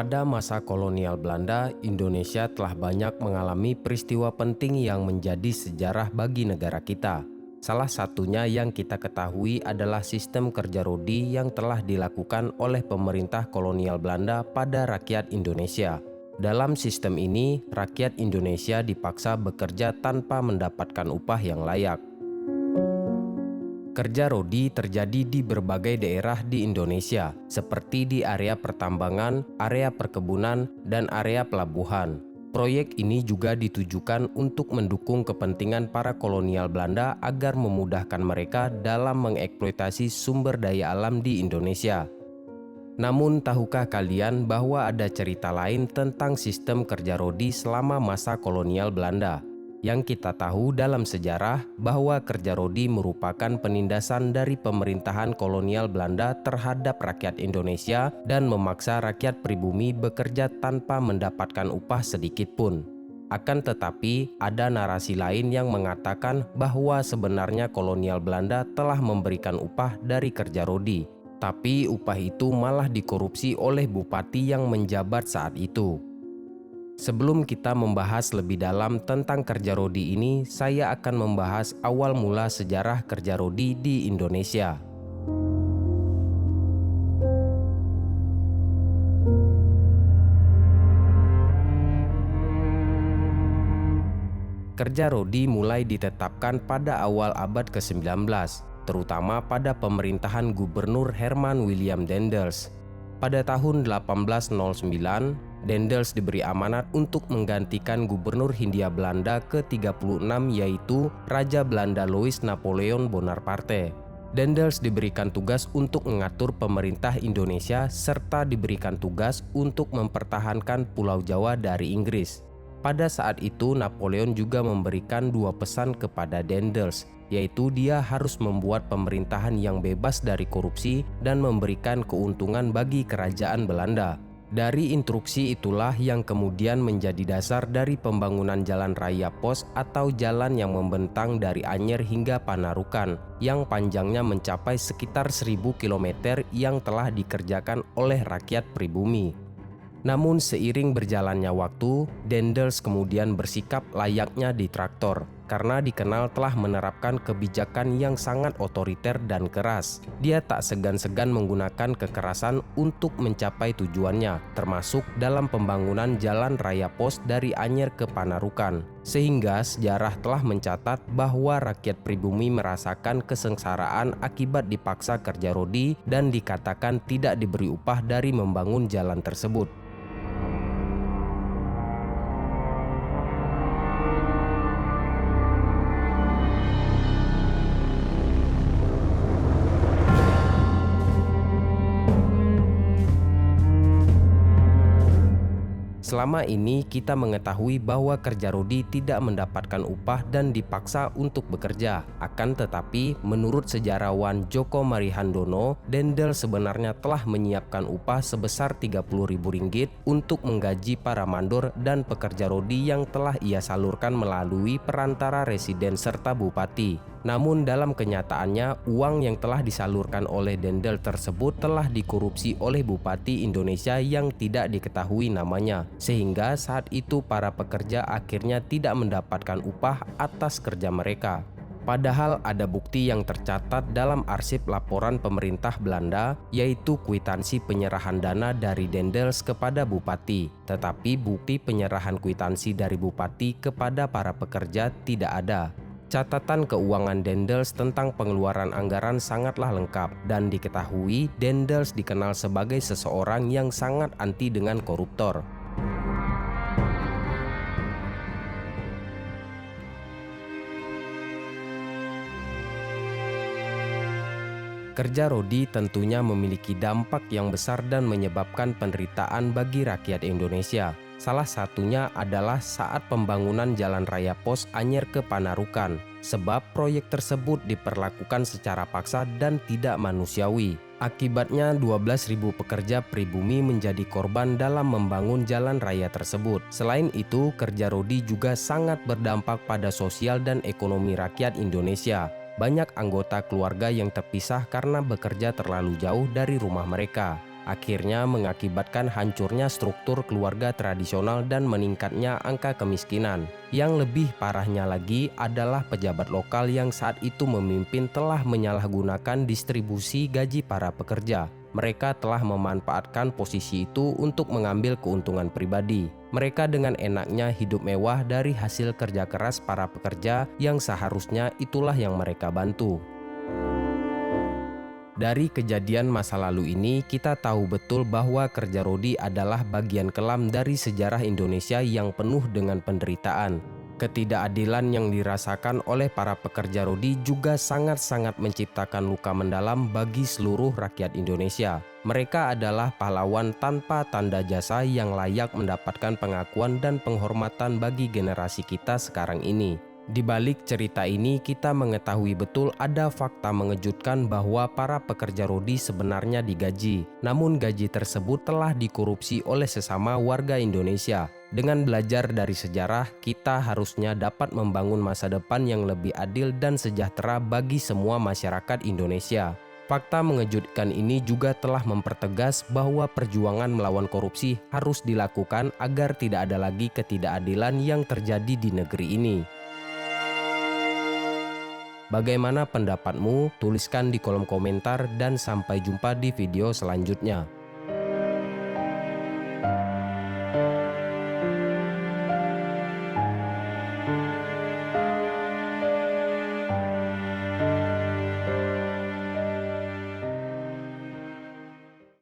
Pada masa kolonial Belanda, Indonesia telah banyak mengalami peristiwa penting yang menjadi sejarah bagi negara kita. Salah satunya yang kita ketahui adalah sistem kerja rodi yang telah dilakukan oleh pemerintah kolonial Belanda pada rakyat Indonesia. Dalam sistem ini, rakyat Indonesia dipaksa bekerja tanpa mendapatkan upah yang layak. Kerja rodi terjadi di berbagai daerah di Indonesia, seperti di area pertambangan, area perkebunan, dan area pelabuhan. Proyek ini juga ditujukan untuk mendukung kepentingan para kolonial Belanda agar memudahkan mereka dalam mengeksploitasi sumber daya alam di Indonesia. Namun, tahukah kalian bahwa ada cerita lain tentang sistem kerja rodi selama masa kolonial Belanda? Yang kita tahu dalam sejarah bahwa kerja rodi merupakan penindasan dari pemerintahan kolonial Belanda terhadap rakyat Indonesia dan memaksa rakyat pribumi bekerja tanpa mendapatkan upah sedikit pun. Akan tetapi, ada narasi lain yang mengatakan bahwa sebenarnya kolonial Belanda telah memberikan upah dari kerja rodi, tapi upah itu malah dikorupsi oleh bupati yang menjabat saat itu. Sebelum kita membahas lebih dalam tentang kerja rodi ini, saya akan membahas awal mula sejarah kerja rodi di Indonesia. Kerja rodi mulai ditetapkan pada awal abad ke-19, terutama pada pemerintahan Gubernur Herman William Daendels. Pada tahun 1809, Daendels diberi amanat untuk menggantikan Gubernur Hindia Belanda ke-36 yaitu Raja Belanda Louis Napoleon Bonaparte. Daendels diberikan tugas untuk mengatur pemerintah Indonesia serta diberikan tugas untuk mempertahankan Pulau Jawa dari Inggris. Pada saat itu Napoleon juga memberikan dua pesan kepada Daendels, yaitu dia harus membuat pemerintahan yang bebas dari korupsi dan memberikan keuntungan bagi kerajaan Belanda. Dari instruksi itulah yang kemudian menjadi dasar dari pembangunan jalan raya pos atau jalan yang membentang dari Anyer hingga Panarukan, yang panjangnya mencapai sekitar 1000 km yang telah dikerjakan oleh rakyat pribumi. Namun seiring berjalannya waktu, Daendels kemudian bersikap layaknya ditraktor karena dikenal telah menerapkan kebijakan yang sangat otoriter dan keras. Dia tak segan-segan menggunakan kekerasan untuk mencapai tujuannya, termasuk dalam pembangunan jalan raya pos dari Anyer ke Panarukan. Sehingga sejarah telah mencatat bahwa rakyat pribumi merasakan kesengsaraan akibat dipaksa kerja rodi dan dikatakan tidak diberi upah dari membangun jalan tersebut. Selama ini kita mengetahui bahwa kerja rodi tidak mendapatkan upah dan dipaksa untuk bekerja. Akan tetapi, menurut sejarawan Djoko Marihandono, Daendels sebenarnya telah menyiapkan upah sebesar Rp30.000 untuk menggaji para mandor dan pekerja rodi yang telah ia salurkan melalui perantara residen serta bupati. Namun dalam kenyataannya, uang yang telah disalurkan oleh Daendels tersebut telah dikorupsi oleh bupati Indonesia yang tidak diketahui namanya, sehingga saat itu para pekerja akhirnya tidak mendapatkan upah atas kerja mereka. Padahal ada bukti yang tercatat dalam arsip laporan pemerintah Belanda, yaitu kwitansi penyerahan dana dari Daendels kepada bupati. Tetapi bukti penyerahan kwitansi dari bupati kepada para pekerja tidak ada. Catatan keuangan Daendels tentang pengeluaran anggaran sangatlah lengkap dan diketahui Daendels dikenal sebagai seseorang yang sangat anti dengan koruptor. Kerja rodi tentunya memiliki dampak yang besar dan menyebabkan penderitaan bagi rakyat Indonesia. Salah satunya adalah saat pembangunan jalan raya pos Anyer ke Panarukan, sebab proyek tersebut diperlakukan secara paksa dan tidak manusiawi. Akibatnya 12.000 pekerja pribumi menjadi korban dalam membangun jalan raya tersebut. Selain itu, kerja rodi juga sangat berdampak pada sosial dan ekonomi rakyat Indonesia. Banyak anggota keluarga yang terpisah karena bekerja terlalu jauh dari rumah mereka. akhirnya mengakibatkan hancurnya struktur keluarga tradisional dan meningkatnya angka kemiskinan. Yang lebih parahnya lagi adalah pejabat lokal yang saat itu memimpin telah menyalahgunakan distribusi gaji para pekerja. Mereka telah memanfaatkan posisi itu untuk mengambil keuntungan pribadi. Mereka dengan enaknya hidup mewah dari hasil kerja keras para pekerja yang seharusnya itulah yang mereka bantu. Dari kejadian masa lalu ini, kita tahu betul bahwa kerja rodi adalah bagian kelam dari sejarah Indonesia yang penuh dengan penderitaan. Ketidakadilan yang dirasakan oleh para pekerja rodi juga sangat-sangat menciptakan luka mendalam bagi seluruh rakyat Indonesia. Mereka adalah pahlawan tanpa tanda jasa yang layak mendapatkan pengakuan dan penghormatan bagi generasi kita sekarang ini. Di balik cerita ini, kita mengetahui betul ada fakta mengejutkan bahwa para pekerja rodi sebenarnya digaji. Namun gaji tersebut telah dikorupsi oleh sesama warga Indonesia. Dengan belajar dari sejarah, kita harusnya dapat membangun masa depan yang lebih adil dan sejahtera bagi semua masyarakat Indonesia. Fakta mengejutkan ini juga telah mempertegas bahwa perjuangan melawan korupsi harus dilakukan agar tidak ada lagi ketidakadilan yang terjadi di negeri ini. Bagaimana pendapatmu? Tuliskan di kolom komentar dan sampai jumpa di video selanjutnya.